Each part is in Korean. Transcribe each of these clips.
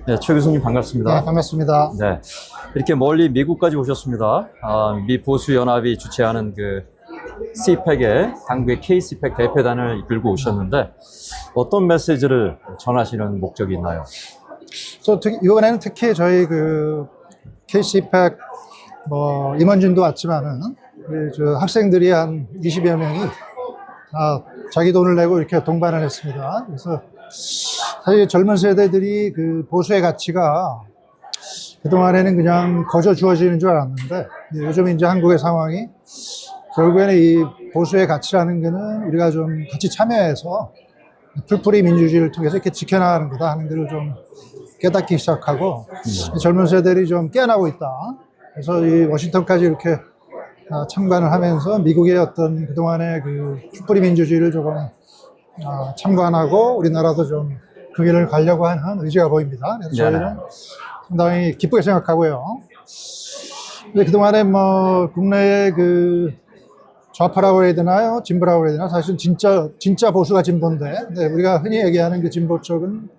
네, 최 교수님 네, 반갑습니다. 반갑습니다. 네, 이렇게 멀리 미국까지 오셨습니다. 미 보수연합이 주최하는 그 CPEC의 한국의 K-CPEC 대표단을 이끌고 오셨는데 어떤 메시지를 전하시는 목적이 있나요? 이번에는 특히 저희 KCPEC 임원진도 왔지만은 우리 학생들이 한 20여 명이 자기 돈을 내고 이렇게 동반을 했습니다. 그래서 사실 젊은 세대들이 그 보수의 가치가 그동안에는 그냥 거저 주어지는 줄 알았는데 요즘 이제 한국의 상황이 결국에는 이 보수의 가치라는 거는 우리가 좀 같이 참여해서 풀뿌리 민주주의를 통해서 이렇게 지켜나가는 거다 하는 것을 좀 깨닫기 시작하고 젊은 세대들이 좀 깨어나고 있다. 그래서 이 워싱턴까지 이렇게 참관을 하면서 미국의 어떤 그동안의 그 풀뿌리 민주주의를 조금 참관하고 우리나라도 좀 그 길을 가려고 하는 의지가 보입니다. 그래서 저희는 상당히 기쁘게 생각하고요. 근데 그동안에 국내의 그 좌파라고 해야 되나요? 진보라고 해야 되나? 사실은 진짜 보수가 진보인데, 근데 우리가 흔히 얘기하는 그 진보 쪽은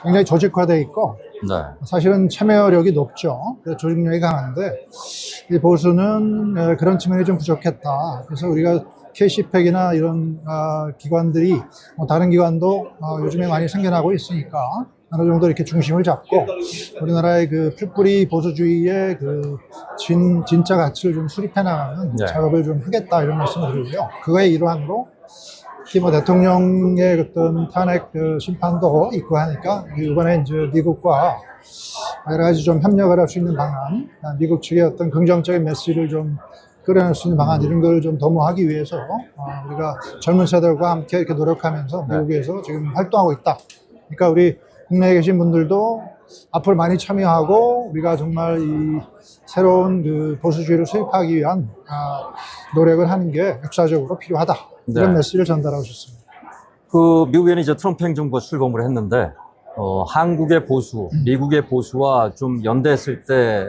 굉장히 조직화되어 있고, 네. 사실은 참여력이 높죠. 그래서 조직력이 강한데, 이 보수는 그런 측면이 좀 부족했다. 그래서 우리가 KCPEC이나 이런 기관들이 다른 기관도 요즘에 많이 생겨나고 있으니까 어느 정도 이렇게 중심을 잡고 우리나라의 그 풀뿌리 보수주의의 그 진짜 가치를 좀 수립해 나가는 작업을 좀 하겠다 이런 말씀을 드리고요. 그거의 일환으로 특히 대통령의 어떤 탄핵 심판도 있고 하니까 이번에 이제 미국과 여러 가지 좀 협력을 할 수 있는 방안, 미국 측의 어떤 긍정적인 메시지를 좀 끌어낼 수 있는 방안 이런 걸 좀 도모하기 위해서 우리가 젊은 세대들과 함께 이렇게 노력하면서 미국에서 지금 활동하고 있다. 그러니까 우리 국내에 계신 분들도 앞으로 많이 참여하고 우리가 정말 이 새로운 그 보수주의를 수립하기 위한 노력을 하는 게 역사적으로 필요하다. 이런 메시지를 전달하고 싶습니다. 그 미국에는 이제 트럼프 행정부가 출범을 했는데 한국의 보수, 미국의 보수와 좀 연대했을 때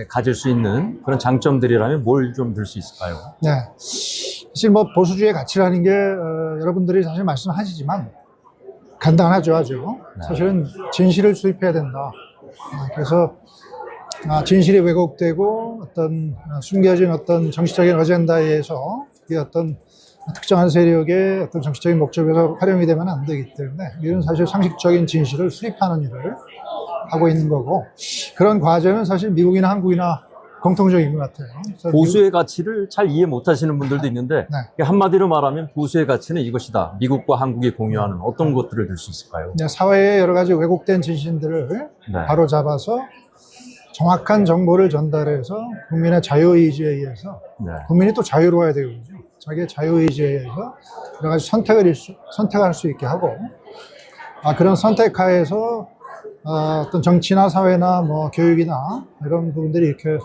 가질 수 있는 그런 장점들이라면 뭘 좀 들 수 있을까요? 네. 사실 보수주의의 가치라는 게 여러분들이 사실 말씀하시지만 간단하죠, 아주. 사실은 진실을 수입해야 된다. 그래서 진실이 왜곡되고 어떤 숨겨진 어떤 정치적인 어젠다에 의해서 이 어떤 특정한 세력의 어떤 정치적인 목적에서 활용이 되면 안 되기 때문에 이런 사실 상식적인 진실을 수립하는 일을 하고 있는 거고 그런 과제는 사실 미국이나 한국이나 공통적인 것 같아요. 보수의 가치를 잘 이해 못 하시는 분들도 있는데 한마디로 말하면 보수의 가치는 이것이다. 미국과 한국이 공유하는 어떤 것들을 들 수 있을까요? 사회의 여러 가지 왜곡된 진실들을 바로 잡아서 정확한 정보를 전달해서 국민의 자유의지에 의해서 국민이 또 자유로워야 되거든요. 자기의 자유의지에 의해서 여러 가지 선택할 수 있게 하고 그런 선택하에서 어떤 정치나 사회나 교육이나 이런 부분들이 이렇게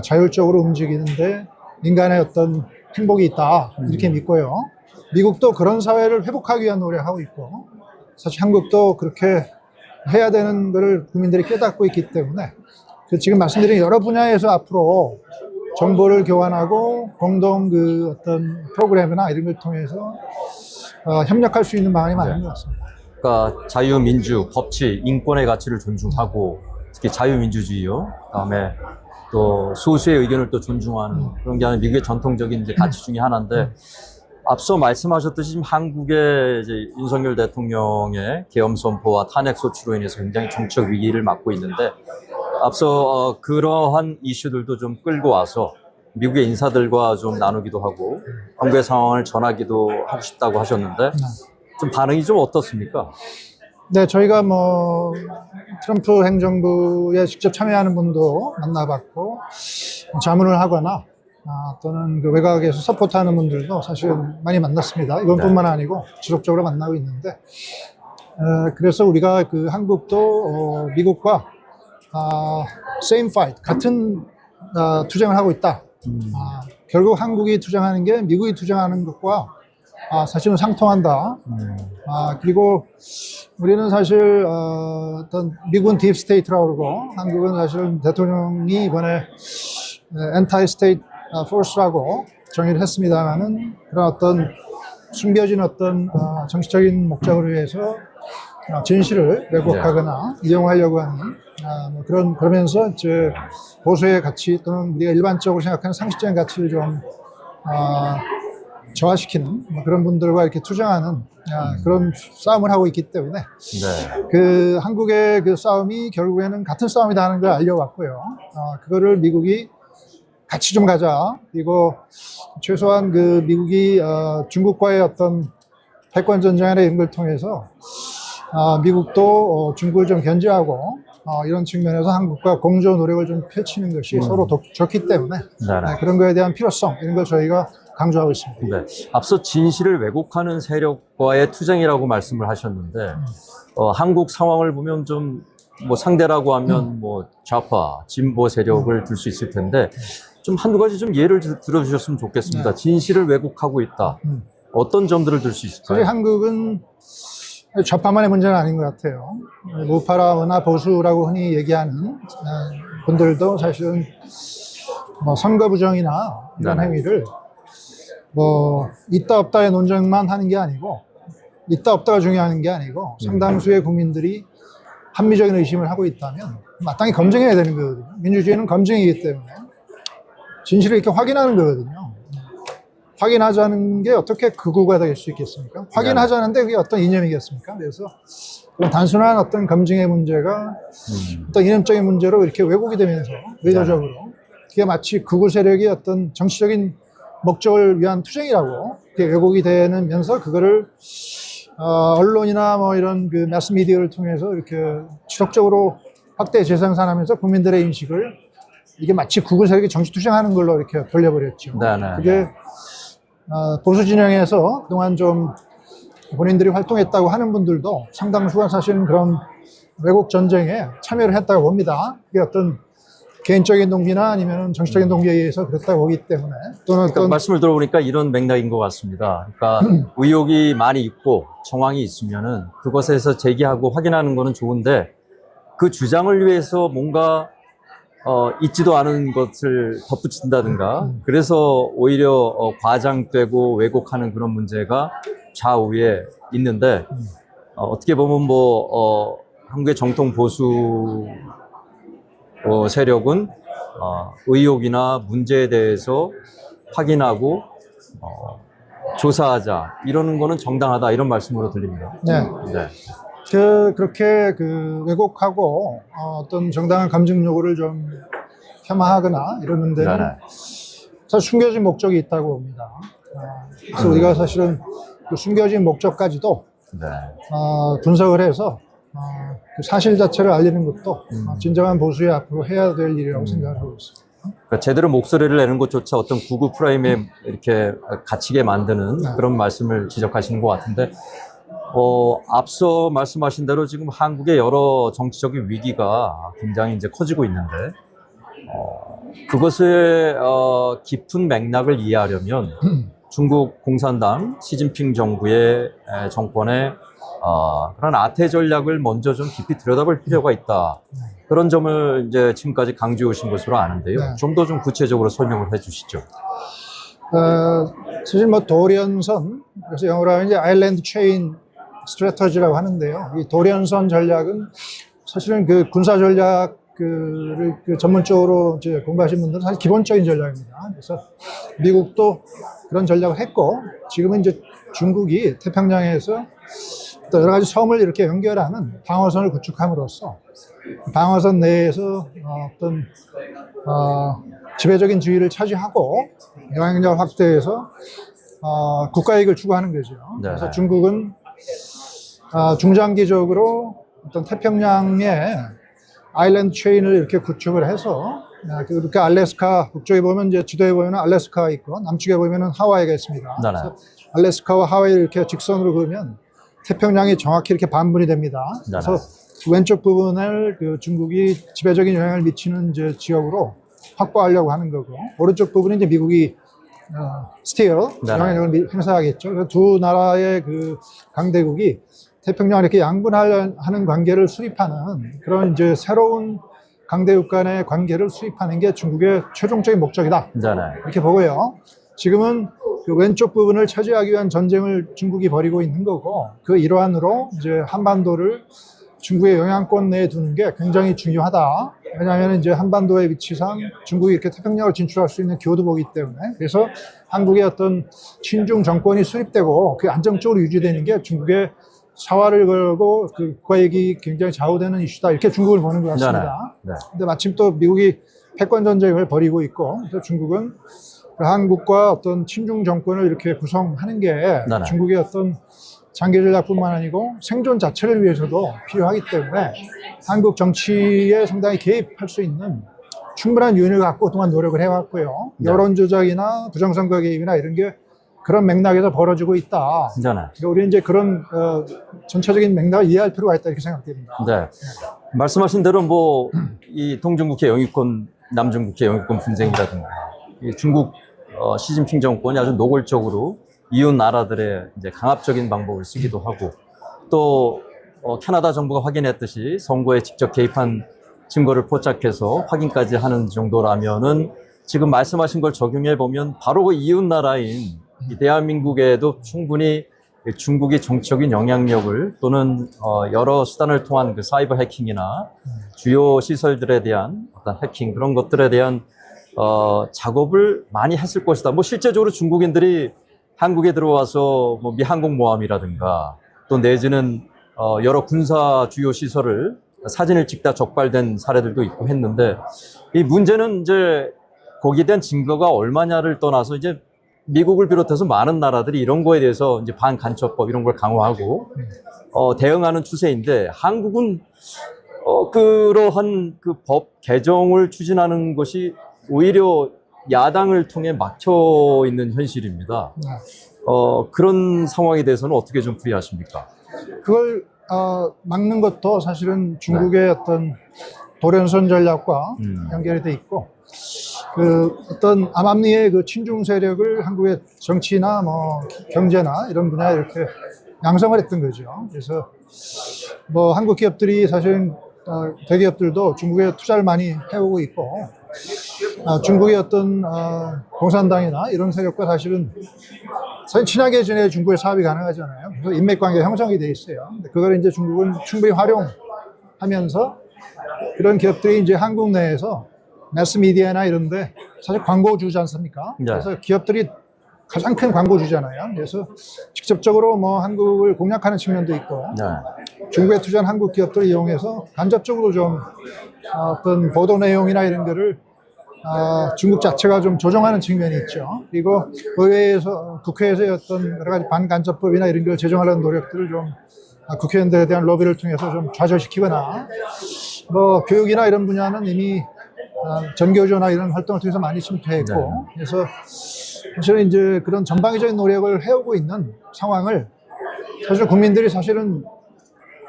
자율적으로 움직이는데 인간의 어떤 행복이 있다 이렇게 믿고요. 미국도 그런 사회를 회복하기 위한 노력하고 있고 사실 한국도 그렇게 해야 되는 것을 국민들이 깨닫고 있기 때문에 지금 말씀드린 여러 분야에서 앞으로 정보를 교환하고 공동 그 어떤 프로그램이나 이런 걸 통해서 협력할 수 있는 방안이 많은 것 같습니다. 그러니까 자유민주, 법치, 인권의 가치를 존중하고 특히 자유민주주의요. 그다음에 또 소수의 의견을 또 존중하는 그런 게 아니라 미국의 전통적인 이제 가치 중에 하나인데 앞서 말씀하셨듯이 지금 한국의 이제 윤석열 대통령의 계엄 선포와 탄핵 소추로 인해서 굉장히 정치적 위기를 맞고 있는데 앞서 그러한 이슈들도 좀 끌고 와서 미국의 인사들과 좀 나누기도 하고 한국의 상황을 전하기도 하고 싶다고 하셨는데 좀 반응이 좀 어떻습니까? 네, 저희가 트럼프 행정부에 직접 참여하는 분도 만나봤고 자문을 하거나 또는 그 외곽에서 서포트하는 분들도 사실 많이 만났습니다. 이번뿐만 아니고 지속적으로 만나고 있는데 그래서 우리가 그 한국도 미국과 same fight, 같은 투쟁을 하고 있다. 결국 한국이 투쟁하는 게 미국이 투쟁하는 것과 사실은 상통한다. 그리고 우리는 사실 어떤 미국은 딥스테이트라고 그러고 한국은 사실은 대통령이 이번에 엔타이-스테이트 포스라고 정의를 했습니다만은 그런 어떤 숨겨진 어떤 정치적인 목적을 위해서 진실을 왜곡하거나 이용하려고 하는 뭐 그러면서 이제 보수의 가치 또는 우리가 일반적으로 생각하는 상식적인 가치를 좀 저하시키는 뭐 그런 분들과 이렇게 투쟁하는 그런 싸움을 하고 있기 때문에 네. 그 한국의 그 싸움이 결국에는 같은 싸움이다 하는 걸 알려왔고요. 그거를 미국이 같이 좀 가자. 그리고 최소한 그 미국이 중국과의 어떤 패권 전쟁이나 이런 걸 통해서 미국도 중국을 좀 견제하고 이런 측면에서 한국과 공조 노력을 좀 펼치는 것이 서로 좋기 때문에 네. 그런 거에 대한 필요성 이런 걸 저희가 강조하고 있습니다. 네. 앞서 진실을 왜곡하는 세력과의 투쟁이라고 말씀을 하셨는데, 한국 상황을 보면 좀, 뭐 상대라고 하면 뭐 좌파, 진보 세력을 들 수 있을 텐데, 좀 한두 가지 좀 예를 들어주셨으면 좋겠습니다. 네. 진실을 왜곡하고 있다. 어떤 점들을 들 수 있을까요? 사실 한국은 좌파만의 문제는 아닌 것 같아요. 우파라거나 보수라고 흔히 얘기하는 분들도 사실은 뭐 선거 부정이나 이런 네네. 행위를 뭐 있다 없다의 논쟁만 하는 게 아니고 있다 없다가 중요한 게 아니고 상당수의 국민들이 합리적인 의심을 하고 있다면 마땅히 검증해야 되는 거거든요. 민주주의는 검증이기 때문에 진실을 이렇게 확인하는 거거든요. 확인하자는 게 어떻게 극우가 될 수 있겠습니까? 확인하자는데 그게 어떤 이념이겠습니까? 그래서 그런 단순한 어떤 검증의 문제가 어떤 이념적인 문제로 이렇게 왜곡이 되면서 의도적으로 그게 마치 극우 세력이 어떤 정치적인 목적을 위한 투쟁이라고 그게 왜곡이 되면서 그거를 언론이나 뭐 이런 그 매스미디어를 통해서 이렇게 지속적으로 확대 재생산하면서 국민들의 인식을 이게 마치 극우 세력이 정치 투쟁하는 걸로 이렇게 돌려버렸죠. 네네. 그게 보수 진영에서 그동안 좀 본인들이 활동했다고 하는 분들도 상당수가 사실은 그런 왜곡 전쟁에 참여를 했다고 봅니다. 그게 어떤 개인적인 동기나 아니면 정치적인 동기에 의해서 그랬다고 보기 때문에 또는 그러니까 말씀을 들어보니까 이런 맥락인 것 같습니다. 그러니까 의혹이 많이 있고 정황이 있으면은 그것에서 제기하고 확인하는 거는 좋은데 그 주장을 위해서 뭔가 있지도 않은 것을 덧붙인다든가 그래서 오히려 과장되고 왜곡하는 그런 문제가 좌우에 있는데 어떻게 보면 뭐 한국의 정통 보수 세력은 의혹이나 문제에 대해서 확인하고 조사하자 이러는 거는 정당하다 이런 말씀으로 들립니다. 네. 네. 그렇게 왜곡하고 어떤 정당한 검증 요구를 좀 폄하하거나 이러는 데는 네네. 사실 숨겨진 목적이 있다고 봅니다. 그래서 우리가 사실은 그 숨겨진 목적까지도 네. 분석을 해서 그 사실 자체를 알리는 것도 진정한 보수의 앞으로 해야 될 일이라고 생각을 하고 있습니다. 그러니까 제대로 목소리를 내는 것조차 어떤 구구 프레임에 이렇게 갇히게 만드는 그런 말씀을 지적하시는 것 같은데, 앞서 말씀하신 대로 지금 한국의 여러 정치적인 위기가 굉장히 이제 커지고 있는데, 그것의 깊은 맥락을 이해하려면 중국 공산당 시진핑 정부의 정권의 그런 아태 전략을 먼저 좀 깊이 들여다볼 필요가 있다. 그런 점을 이제 지금까지 강조해 오신 것으로 아는데요. 네. 좀 더 좀 구체적으로 설명을 해 주시죠. 사실 뭐 도련선, 그래서 영어로 하면 이제 아일랜드 체인 스트래터지라고 하는데요. 이 도련선 전략은 사실은 그 군사 전략 그 전문적으로 이제 공부하신 분들은 사실 기본적인 전략입니다. 그래서 미국도 그런 전략을 했고 지금은 이제 중국이 태평양에서 또 여러 가지 섬을 이렇게 연결하는 방어선을 구축함으로써 방어선 내에서 어떤 지배적인 지위를 차지하고 영향력을 확대해서 국가이익을 추구하는 거죠. 네. 그래서 중국은 중장기적으로 어떤 태평양에 아일랜드 체인을 이렇게 구축을 해서 그렇게 알래스카 북쪽에 보면 이제 지도에 보면 알래스카가 있고 남쪽에 보면은 하와이가 있습니다. 네네. 그래서 알래스카와 하와이를 이렇게 직선으로 그으면 태평양이 정확히 이렇게 반분이 됩니다. 그래서 왼쪽 부분을 그 중국이 지배적인 영향을 미치는 이제 지역으로 확보하려고 하는 거고 오른쪽 부분은 이제 미국이 스틸 영향력을 행사하겠죠. 그래서 두 나라의 그 강대국이 태평양을 이렇게 양분하는 관계를 수립하는 그런 이제 새로운 강대국 간의 관계를 수립하는 게 중국의 최종적인 목적이다. 네네. 이렇게 보고요. 지금은 그 왼쪽 부분을 차지하기 위한 전쟁을 중국이 벌이고 있는 거고, 그 일환으로 이제 한반도를 중국의 영향권 내에 두는 게 굉장히 중요하다. 왜냐하면 이제 한반도의 위치상 중국이 이렇게 태평양을 진출할 수 있는 교두보기 때문에. 그래서 한국의 어떤 친중 정권이 수립되고 그 안정적으로 유지되는 게 중국의 사활을 걸고 그 국가익이 굉장히 좌우되는 이슈다. 이렇게 중국을 보는 것 같습니다. 네. 근데 마침 또 미국이 패권 전쟁을 벌이고 있고, 그래서 중국은 그 한국과 어떤 친중 정권을 이렇게 구성하는 게 네네. 중국의 어떤 장기 전략뿐만 아니고 생존 자체를 위해서도 필요하기 때문에 한국 정치에 상당히 개입할 수 있는 충분한 윤을 갖고 그동안 노력을 해왔고요. 네. 여론 조작이나 부정선거 개입이나 이런 게 그런 맥락에서 벌어지고 있다. 네. 그러니까 우리는 이제 그런 전체적인 맥락을 이해할 필요가 있다 이렇게 생각됩니다. 네. 말씀하신 대로 뭐 이 동중국해 영유권, 남중국해 영유권 분쟁이라든가 이 중국 시진핑 정권이 아주 노골적으로 이웃 나라들의 이제 강압적인 방법을 쓰기도 하고 또 캐나다 정부가 확인했듯이 선거에 직접 개입한 증거를 포착해서 확인까지 하는 정도라면은 지금 말씀하신 걸 적용해 보면 바로 그 이웃 나라인 이 대한민국에도 충분히 중국이 정치적인 영향력을 또는 여러 수단을 통한 그 사이버 해킹이나 주요 시설들에 대한 어떤 해킹 그런 것들에 대한 작업을 많이 했을 것이다. 뭐 실제적으로 중국인들이 한국에 들어와서 뭐 미항공모함이라든가 또 내지는 여러 군사 주요 시설을 사진을 찍다 적발된 사례들도 있고 했는데 이 문제는 이제 거기에 대한 증거가 얼마냐를 떠나서 이제 미국을 비롯해서 많은 나라들이 이런 거에 대해서 이제 반간첩법 이런 걸 강화하고 대응하는 추세인데 한국은 그러한 그 법 개정을 추진하는 것이 오히려 야당을 통해 막혀 있는 현실입니다. 그런 상황에 대해서는 어떻게 좀 풀이하십니까? 그걸 막는 것도 사실은 중국의 어떤 도련선 전략과 연결이 돼 있고, 그 어떤 암암리의 그 친중 세력을 한국의 정치나 뭐 경제나 이런 분야에 이렇게 양성을 했던 거죠. 그래서 뭐 한국 기업들이 사실은 대기업들도 중국에 투자를 많이 해오고 있고, 중국의 어떤 공산당이나 이런 세력과 사실은 친하게 지내 중국의 사업이 가능하잖아요. 그래서 인맥관계 형성이 돼 있어요. 근데 그걸 이제 중국은 충분히 활용하면서 그런 기업들이 이제 한국 내에서 매스미디어나 이런데 사실 광고주지 않습니까? 네. 그래서 기업들이 가장 큰 광고주잖아요. 그래서 직접적으로 뭐 한국을 공략하는 측면도 있고, 네. 중국에 투자한 한국 기업들을 이용해서 간접적으로 좀 어떤 보도 내용이나 이런 거를 중국 자체가 좀 조정하는 측면이 있죠. 그리고 의회에서, 국회에서의 어떤 여러 가지 반간접법이나 이런 걸 제정하려는 노력들을 좀 국회의원들에 대한 로비를 통해서 좀 좌절시키거나, 뭐 교육이나 이런 분야는 이미 전교조나 이런 활동을 통해서 많이 침투했고, 네. 그래서 사실은 이제 그런 전방위적인 노력을 해오고 있는 상황을 사실 국민들이 사실은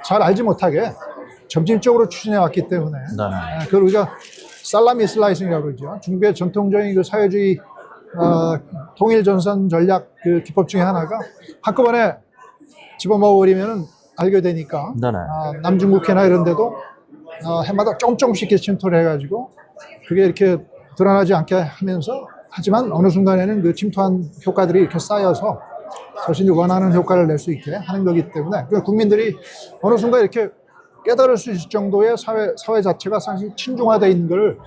잘 알지 못하게 점진적으로 추진해 왔기 때문에 그걸 우리가 살라미 슬라이싱이라고 그러죠. 중국의 전통적인 그 사회주의 통일 전선 전략 그 기법 중에 하나가 한꺼번에 집어먹어버리면 알게 되니까 남중국해나 이런 데도 해마다 조금씩 이렇게 침투를 해가지고 그게 이렇게 드러나지 않게 하면서, 하지만 어느 순간에는 그 침투한 효과들이 이렇게 쌓여서 자신이 원하는 효과를 낼 수 있게 하는 거기 때문에 국민들이 어느 순간 이렇게 깨달을 수 있을 정도의 사회 자체가 사실 친중화되어 있는 걸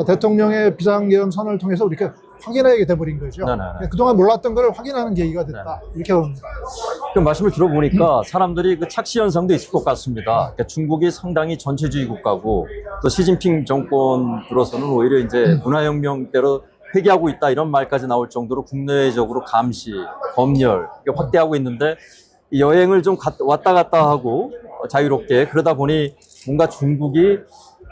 대통령의 비상계엄 선언을 통해서 이렇게 확인하게 돼버린 거죠. 그동안 몰랐던 걸 확인하는 계기가 됐다. 이렇게 봅니다. 그 말씀을 들어보니까 사람들이 그 착시 현상도 있을 것 같습니다. 그러니까 중국이 상당히 전체주의 국가고 또 시진핑 정권 들어서는 오히려 이제 문화혁명대로 회귀하고 있다 이런 말까지 나올 정도로 국내적으로 감시, 검열 확대하고 있는데 이 여행을 좀 왔다 갔다 하고 자유롭게 그러다 보니 뭔가 중국이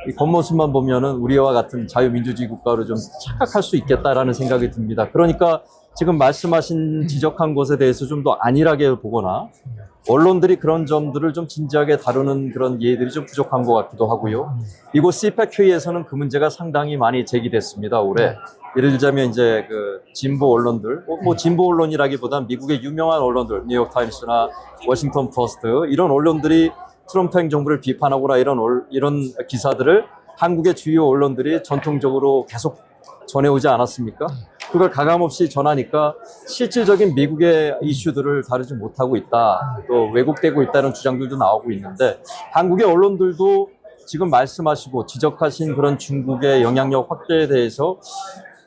이 겉모습만 보면은 우리와 같은 자유민주주의 국가로 좀 착각할 수 있겠다라는 생각이 듭니다. 그러니까 지금 말씀하신 지적한 것에 대해서 좀 더 안일하게 보거나 언론들이 그런 점들을 좀 진지하게 다루는 그런 예의들이 좀 부족한 것 같기도 하고요. 이곳 CPEC 회의에서는 그 문제가 상당히 많이 제기됐습니다, 올해. 예를 들자면 이제 그 진보 언론들, 뭐 진보 언론이라기보단 미국의 유명한 언론들, 뉴욕타임스나 워싱턴 포스트 이런 언론들이 트럼프 행정부를 비판하거나 이런 기사들을 한국의 주요 언론들이 전통적으로 계속 전해오지 않았습니까? 그걸 가감없이 전하니까 실질적인 미국의 이슈들을 다루지 못하고 있다. 또 왜곡되고 있다는 주장들도 나오고 있는데 한국의 언론들도 지금 말씀하시고 지적하신 그런 중국의 영향력 확대에 대해서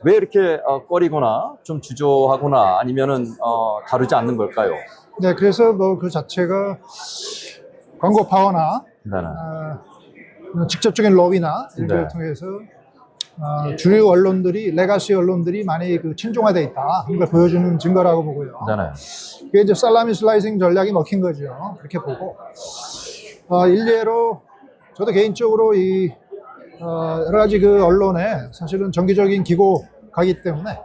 왜 이렇게 꺼리거나 좀 주저하거나 아니면은 다루지 않는 걸까요? 네, 그래서 뭐 그 자체가 광고파워나 네네. 직접적인 로비나 이런 걸 네. 통해서 주류 언론들이 레가시 언론들이 많이 그 친중화돼 있다 하는 걸 보여주는 증거라고 보고요. 네네. 그게 이제 살라미 슬라이싱 전략이 먹힌 거죠. 그렇게 보고 일례로 저도 개인적으로 이 여러 가지 그 언론에 사실은 정기적인 기고가기 때문에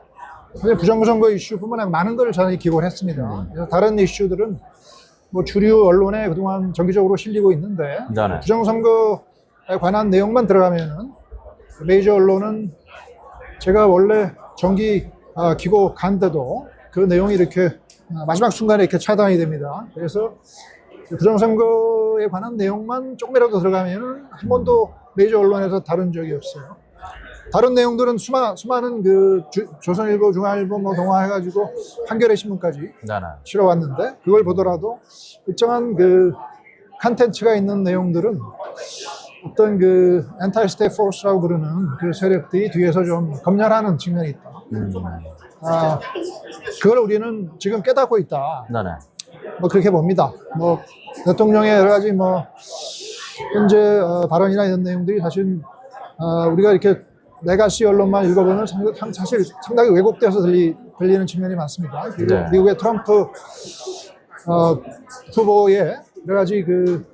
사실 부정선거 이슈뿐만 아니라 많은 걸 저는 기고를 했습니다. 그래서 다른 이슈들은 뭐 주류 언론에 그동안 정기적으로 실리고 있는데 네네. 부정선거에 관한 내용만 들어가면은 메이저 언론은 제가 원래 정기 기고 간데도 그 내용이 이렇게 마지막 순간에 이렇게 차단이 됩니다. 그래서 부정선거에 관한 내용만 조금이라도 들어가면은 한 번도 메이저 언론에서 다룬 적이 없어요. 다른 내용들은 수많은 그 조선일보, 중앙일보 뭐 동화해가지고 한겨레 신문까지 네네. 실어왔는데 그걸 보더라도 일정한 그 컨텐츠가 있는 내용들은 어떤 그 엔타이 스테이트 포스라고 부르는 그 세력들이 뒤에서 좀 검열하는 측면이 있다. 그걸 우리는 지금 깨닫고 있다. 네네. 뭐 그렇게 봅니다. 뭐 대통령의 여러 가지 뭐 현재 발언이나 이런 내용들이 사실 우리가 이렇게 레가시 언론만 읽어보면 사실 상당히 왜곡돼서 들리는 측면이 많습니다. 그리고 네. 미국의 트럼프 후보의 여러 가지 그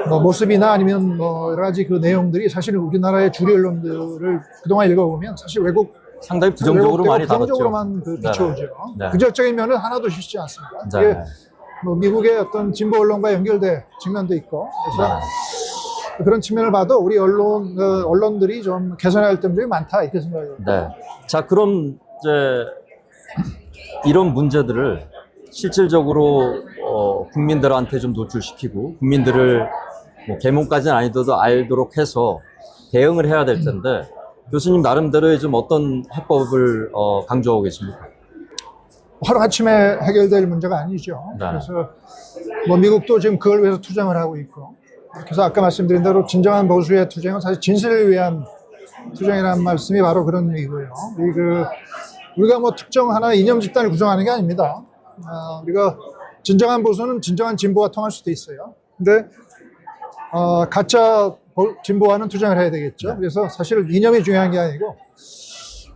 뭐 모습이나 아니면 뭐 여러 가지 그 내용들이 사실 우리나라의 주류 언론들을 그동안 읽어보면 사실 상당히 부정적으로 많이 다뤘죠. 부정적으로만 그 비춰오죠. 네. 부정적인 면은 하나도 쉽지 않습니다. 네. 이게 뭐 미국의 어떤 진보 언론과 연결된 측면도 있고 그래서 그런 측면을 봐도 우리 언론들이 좀 개선해야 할 점들이 많다 이렇게 생각해요. 네. 자, 그럼 이제 이런 문제들을 실질적으로 국민들한테 좀 노출시키고 국민들을 뭐 계몽까지는 아니더라도 알도록 해서 대응을 해야 될 텐데 교수님 나름대로의 좀 어떤 해법을 강조하고 계십니까? 하루아침에 해결될 문제가 아니죠. 네. 그래서 뭐 미국도 지금 그걸 위해서 투쟁을 하고 있고 그래서 아까 말씀드린 대로 진정한 보수의 투쟁은 사실 진실을 위한 투쟁이라는 말씀이 바로 그런 얘기고요. 우리가 뭐 특정 하나의 이념 집단을 구성하는 게 아닙니다. 우리가 진정한 보수는 진정한 진보가 통할 수도 있어요. 근데 가짜 진보와는 투쟁을 해야 되겠죠. 그래서 사실 이념이 중요한 게 아니고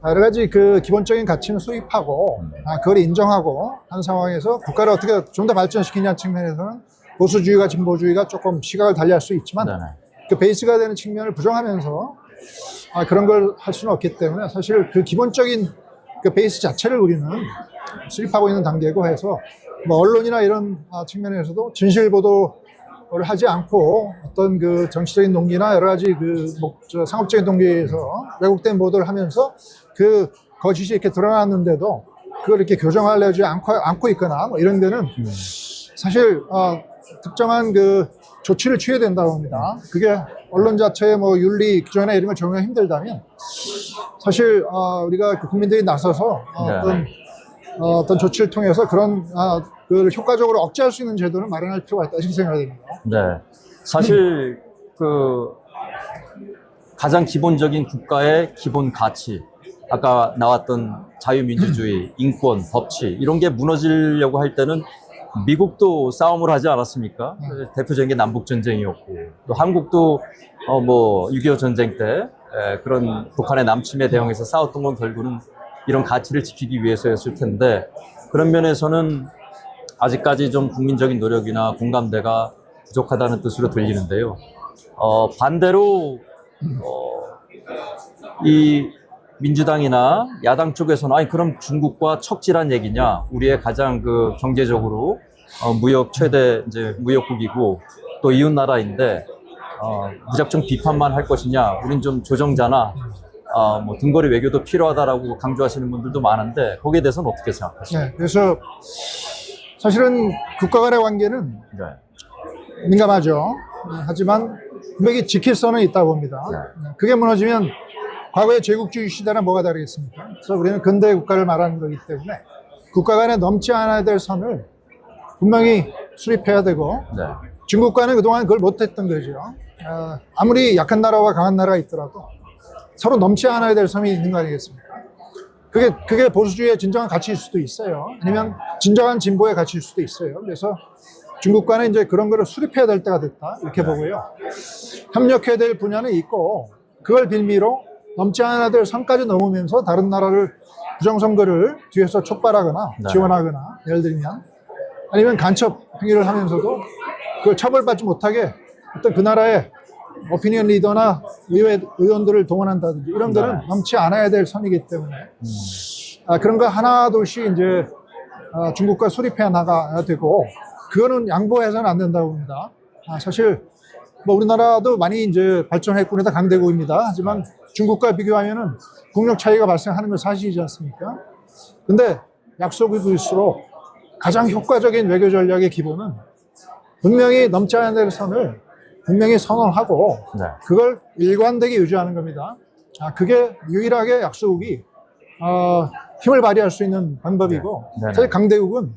여러 가지 그 기본적인 가치는 수립하고 그걸 인정하고 한 상황에서 국가를 어떻게 좀 더 발전시키냐는 측면에서는 보수주의가 진보주의가 조금 시각을 달리할 수 있지만 네네. 그 베이스가 되는 측면을 부정하면서 그런 걸 할 수는 없기 때문에 사실 그 기본적인 그 베이스 자체를 우리는 수립하고 있는 단계고 해서 뭐 언론이나 이런 측면에서도 진실 보도를 하지 않고 어떤 그 정치적인 동기나 여러 가지 그 상업적인 동기에서 왜곡된 보도를 하면서 그 거짓이 이렇게 드러났는데도 그걸 이렇게 교정하려지 않고 있거나 뭐 이런 데는 사실 특정한 그 조치를 취해야 된다고 합니다. 그게 언론 자체의 뭐 윤리 기존이나 이런 걸 적용하기 힘들다면 사실 우리가 국민들이 나서서 어떤 조치를 통해서 그런 그걸 효과적으로 억제할 수 있는 제도를 마련할 필요가 있다 이렇게 생각됩니다. 네, 사실 그 가장 기본적인 국가의 기본 가치, 아까 나왔던 자유민주주의, 인권, 법치 이런 게 무너지려고 할 때는 미국도 싸움을 하지 않았습니까? 대표적인 게 남북전쟁이었고 또 한국도 뭐 6.25 전쟁 때 그런 북한의 남침에 대응해서 싸웠던 건 결국은 이런 가치를 지키기 위해서였을 텐데 그런 면에서는 아직까지 좀 국민적인 노력이나 공감대가 부족하다는 뜻으로 들리는데요. 반대로 이 민주당이나 야당 쪽에서는 아니 그럼 중국과 척질한 얘기냐? 우리의 가장 그 경제적으로 무역 최대 이제 무역국이고 또 이웃 나라인데 무작정 비판만 할 것이냐? 우린 좀 조정자나 뭐 등거리 외교도 필요하다라고 강조하시는 분들도 많은데 거기에 대해서는 어떻게 생각하십니까? 네, 그래서 사실은 국가 간의 관계는 네. 민감하죠. 하지만 분명히 지킬 선은 있다고 봅니다. 그게 무너지면 과거의 제국주의 시대나 뭐가 다르겠습니까? 그래서 우리는 근대 국가를 말하는 거기 때문에 국가 간에 넘지 않아야 될 선을 분명히 수립해야 되고 네. 중국과는 그동안 그걸 못했던 거죠. 아무리 약한 나라와 강한 나라가 있더라도 서로 넘지 않아야 될 선이 있는 거 아니겠습니까? 그게 보수주의의 진정한 가치일 수도 있어요. 아니면 진정한 진보의 가치일 수도 있어요. 그래서 중국과는 이제 그런 거를 수립해야 될 때가 됐다. 이렇게 보고요. 협력해야 될 분야는 있고, 그걸 빌미로 넘지 않아야 될 선까지 넘으면서 다른 나라를 부정선거를 뒤에서 촉발하거나 네. 지원하거나, 예를 들면, 아니면 간첩 행위를 하면서도 그걸 처벌받지 못하게 어떤 그 나라의 오피니언 리더나 의원들을 동원한다든지 이런 거는 네. 넘지 않아야 될 선이기 때문에 그런 거 하나 둘씩 이제 중국과 수립해 나가야 되고 그거는 양보해서는 안 된다고 봅니다. 사실 뭐 우리나라도 많이 이제 발전했군에다 강대국입니다. 하지만 중국과 비교하면은 국력 차이가 발생하는 건 사실이지 않습니까? 근데 약소국일수록 가장 효과적인 외교 전략의 기본은 분명히 넘지 않아야 될 선을 분명히 선언하고 네. 그걸 일관되게 유지하는 겁니다. 그게 유일하게 약소국이 힘을 발휘할 수 있는 방법이고 네. 사실 강대국은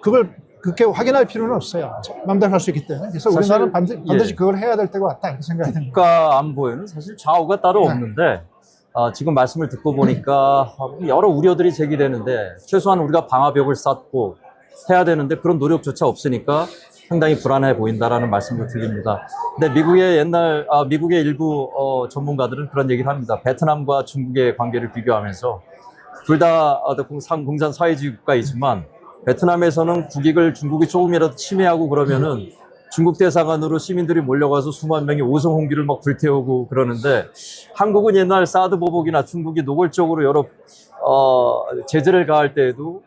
그걸 그렇게 확인할 필요는 없어요. 마음대로 할 수 있기 때문에. 그래서 사실, 우리나라는 반드시 예. 그걸 해야 될 때가 왔다 이렇게 생각이 됩니다. 국가 안보에는 사실 좌우가 따로 네. 없는데 지금 말씀을 듣고 보니까 여러 우려들이 제기되는데 최소한 우리가 방화벽을 쌓고 해야 되는데 그런 노력조차 없으니까 상당히 불안해 보인다라는 말씀도 들립니다. 근데 미국의 일부 전문가들은 그런 얘기를 합니다. 베트남과 중국의 관계를 비교하면서 둘 다 공산 사회주의 국가이지만 베트남에서는 국익을 중국이 조금이라도 침해하고 그러면은 중국 대사관으로 시민들이 몰려가서 수만 명이 오송홍기를 막 불태우고 그러는데 한국은 옛날 사드 보복이나 중국이 노골적으로 여러 제재를 가할 때에도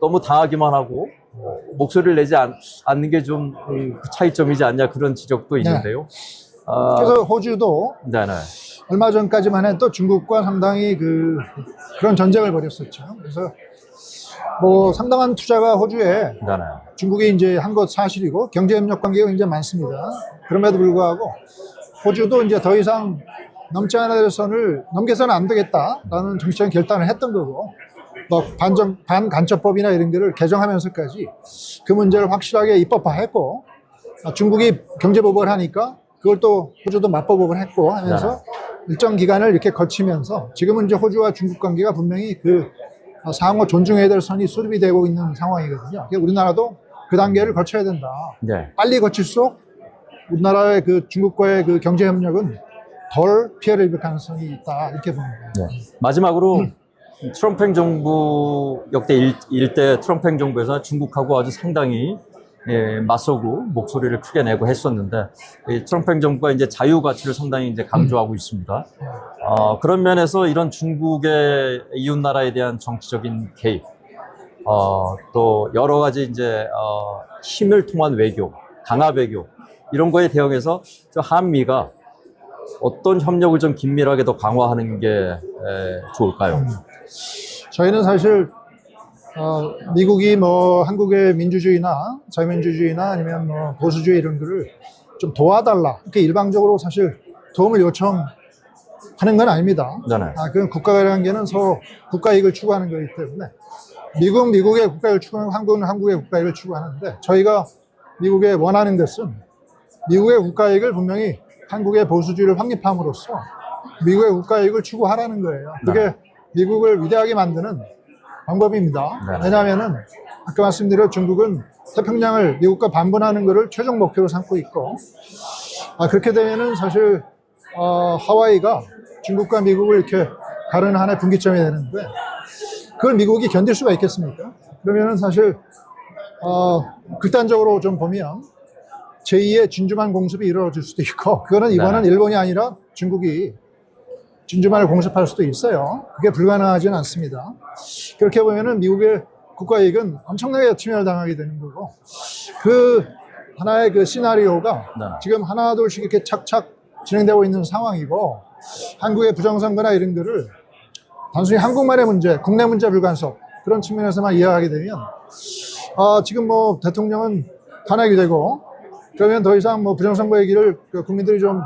너무 당하기만 하고 목소리를 내지 않는 게 좀 차이점이지 않냐 그런 지적도 있는데요. 그래서 호주도 네네. 얼마 전까지만 해도 중국과 상당히 그런 전쟁을 벌였었죠. 그래서 뭐 상당한 투자가 호주에 네네. 중국이 이제 한 것 사실이고 경제협력 관계가 굉장히 많습니다. 그럼에도 불구하고 호주도 이제 더 이상 넘지 않아야 될 선을 넘겨서는 안 되겠다라는 정치적인 결단을 했던 거고 뭐 반간첩법이나 이런 거를 개정하면서까지 그 문제를 확실하게 입법화했고 중국이 경제보복을 하니까 그걸 또 호주도 맞보복을 했고 하면서 일정 기간을 이렇게 거치면서 지금은 이제 호주와 중국 관계가 분명히 상호 존중해야 될 선이 수립이 되고 있는 상황이거든요. 그러니까 우리나라도 그 단계를 거쳐야 된다. 네. 빨리 거칠수록 우리나라의 중국과의 경제 협력은 덜 피해를 입을 가능성이 있다 이렇게 봅니다. 네. 마지막으로 트럼프 행정부 역대 일대 트럼프 행정부에서 중국하고 아주 상당히 맞서고 목소리를 크게 내고 했었는데 이 트럼프 행정부가 이제 자유 가치를 상당히 이제 강조하고 있습니다. 그런 면에서 이런 중국의 이웃 나라에 대한 정치적인 개입, 또 여러 가지 이제 힘을 통한 외교, 강압 외교 이런 거에 대응해서 한미가 어떤 협력을 좀 긴밀하게 더 강화하는 게 좋을까요? 저희는 사실 미국이 뭐 한국의 민주주의나 자유민주주의나 아니면 뭐 보수주의 이런 거를 좀 도와달라 이렇게 일방적으로 사실 도움을 요청하는 건 아닙니다. 네네. 그건 국가 관계는 서로 국가 이익을 추구하는 거기 때문에 미국의 국가 이익을 추구하고 한국은 한국의 국가 이익을 추구하는데 저희가 미국에 원하는 것은 미국의 국가 이익을 분명히 한국의 보수주의를 확립함으로써 미국의 국가 이익을 추구하라는 거예요. 그게 미국을 위대하게 만드는 방법입니다. 네. 왜냐하면은 아까 말씀드린 중국은 태평양을 미국과 반분하는 것을 최종 목표로 삼고 있고 그렇게 되면은 사실 하와이가 중국과 미국을 이렇게 가르는 하나의 분기점이 되는데 그걸 미국이 견딜 수가 있겠습니까? 그러면은 사실 극단적으로 좀 보면 제2의 진주만 공습이 이루어질 수도 있고 그거는 이번은 일본이 아니라 중국이 진주만을 공습할 수도 있어요. 그게 불가능하지는 않습니다. 그렇게 보면은 미국의 국가 이익은 엄청나게 침해를 당하게 되는 거고 하나의 시나리오가 지금 하나 둘씩 이렇게 착착 진행되고 있는 상황이고 한국의 부정선거나 이런 거를 단순히 한국만의 문제, 국내 문제 불간섭 그런 측면에서만 이해하게 되면 지금 뭐 대통령은 탄핵이 되고 그러면 더 이상 뭐 부정선거 얘기를 국민들이 좀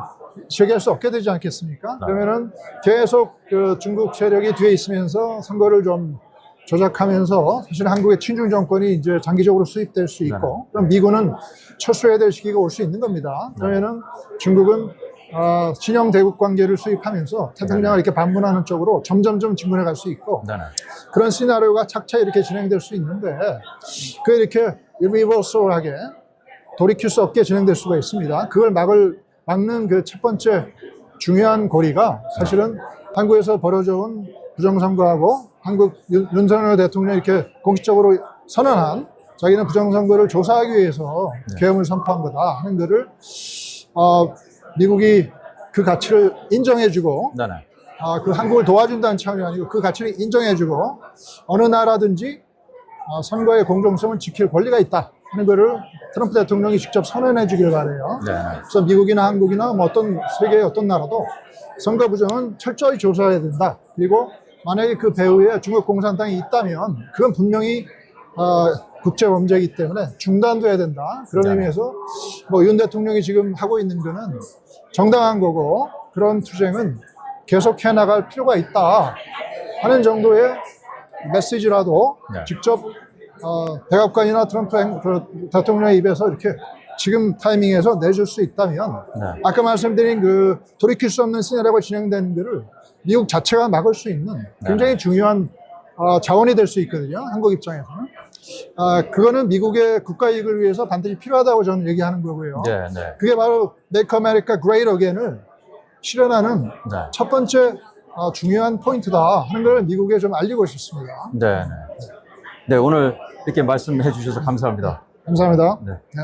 제기할 수 없게 되지 않겠습니까? 그러면은 계속 그 중국 세력이 뒤에 있으면서 선거를 좀 조작하면서 사실 한국의 친중 정권이 이제 장기적으로 수입될 수 있고, 그럼 미군은 철수해야 될 시기가 올 수 있는 겁니다. 그러면은 중국은 친형 대국 관계를 수입하면서 태평양을 이렇게 반문하는 쪽으로 점점점 진군해 갈 수 있고, 네네. 그런 시나리오가 차차 이렇게 진행될 수 있는데, 그 이렇게 irreversible하게 돌이킬 수 없게 진행될 수가 있습니다. 그걸 막는 그 첫 번째 중요한 고리가 사실은 한국에서 벌어져 온 부정선거하고 한국 윤석열 대통령이 이렇게 공식적으로 선언한 자기는 부정선거를 조사하기 위해서 계엄을 선포한 거다 하는 거를 미국이 그 가치를 인정해주고 네네. 그 한국을 도와준다는 차원이 아니고 그 가치를 인정해주고 어느 나라든지 선거의 공정성을 지킬 권리가 있다 하는 거를 트럼프 대통령이 직접 선언해 주길 바래요. 네. 그래서 미국이나 한국이나 뭐 어떤 세계의 어떤 나라도 선거 부정은 철저히 조사해야 된다. 그리고 만약에 그 배후에 중국 공산당이 있다면 그건 분명히 국제 범죄이기 때문에 중단돼야 된다. 그런 의미에서 뭐 윤 대통령이 지금 하고 있는 거는 정당한 거고 그런 투쟁은 계속해 나갈 필요가 있다 하는 정도의 메시지라도 직접 백악관이나 트럼프 대통령의 입에서 이렇게 지금 타이밍에서 내줄 수 있다면 아까 말씀드린 그 돌이킬 수 없는 시나리오가 진행되는 것을 미국 자체가 막을 수 있는 굉장히 중요한 자원이 될 수 있거든요. 한국 입장에서는. 그거는 미국의 국가 이익을 위해서 반드시 필요하다고 저는 얘기하는 거고요. 그게 바로 Make America Great Again을 실현하는 첫 번째 중요한 포인트다 하는 걸 미국에 좀 알리고 싶습니다. 네, 오늘 이렇게 말씀해 주셔서 감사합니다. 감사합니다. 네. 네.